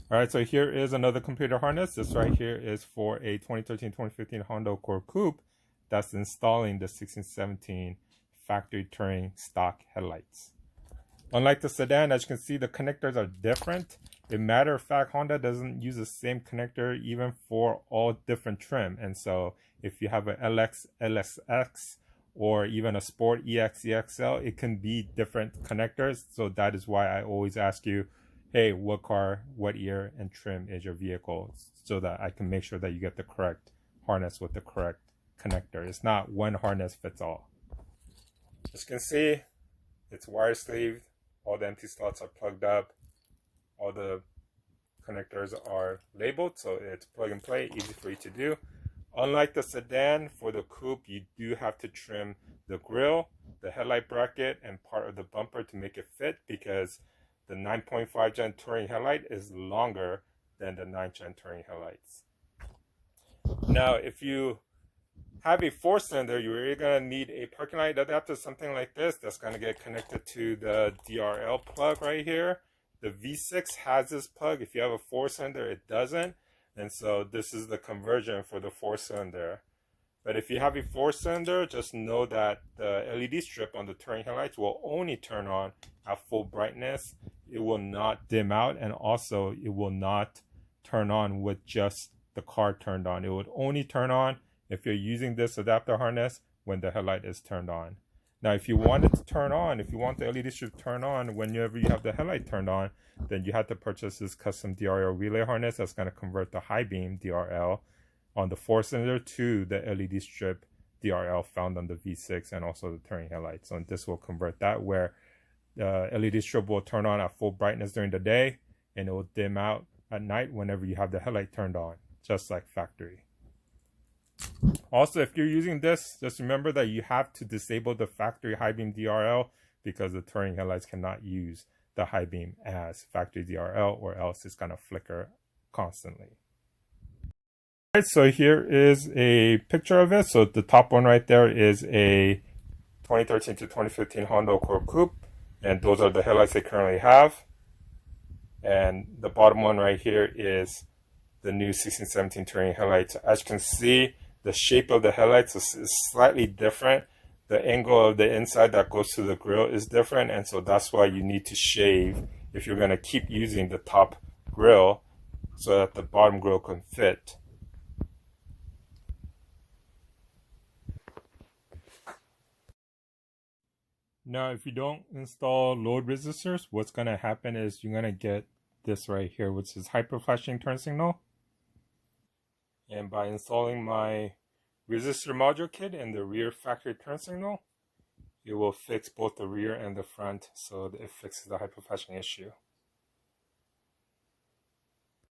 All right, so here is another computer harness. This right here is for a 2013-2015 Honda Accord Coupe that's installing the 1617 factory touring stock headlights. Unlike the sedan, as you can see, the connectors are different. In matter of fact, Honda doesn't use the same connector even for all different trim. And so if you have an LX, LSX, or even a Sport EX, EXL, it can be different connectors. So that is why I always ask you, hey, what car, what year, and trim is your vehicle, so that I can make sure that you get the correct harness with the correct connector. It's not one harness fits all. As you can see, it's wire sleeved. All the empty slots are plugged up. All the connectors are labeled, so it's plug and play, easy for you to do. Unlike the sedan, for the coupe, you do have to trim the grille, the headlight bracket, and part of the bumper to make it fit, because the 9.5 Gen Touring headlight is longer than the 9 Gen Touring headlights. Now, if you have a 4-cylinder, you're going to need a parking light adapter, something like this, that's going to get connected to the DRL plug right here. The V6 has this plug. If you have a 4-cylinder, it doesn't. And so this is the conversion for the 4-cylinder. But if you have a 4-cylinder, just know that the LED strip on the touring headlights will only turn on at full brightness. It will not dim out, and also it will not turn on with just the car turned on. It would only turn on if you're using this adapter harness when the headlight is turned on. Now, if you want it to turn on, if you want the LED strip to turn on whenever you have the headlight turned on, then you have to purchase this custom DRL relay harness that's going to convert the high beam DRL on the 4-cylinder to the LED strip DRL found on the V6 and also the touring headlights. So this will convert that, where the LED strip will turn on at full brightness during the day, and it will dim out at night whenever you have the headlight turned on, just like factory. Also, if you're using this, just remember that you have to disable the factory high beam DRL, because the touring headlights cannot use the high beam as factory DRL, or else it's going to flicker constantly. All right, so here is a picture of it. So the top one right there is a 2013 to 2015 Honda Accord Coupe, and those are the headlights they currently have. And the bottom one right here is the new 1617 touring headlights. As you can see, the shape of the headlights is slightly different. The angle of the inside that goes to the grille is different, and so that's why you need to shave if you're going to keep using the top grille, so that the bottom grille can fit. Now, if you don't install load resistors, what's going to happen is you're going to get this right here, which is hyper flashing turn signal. And by installing my resistor module kit and the rear factory turn signal, it will fix both the rear and the front, so it fixes the hyper flashing issue.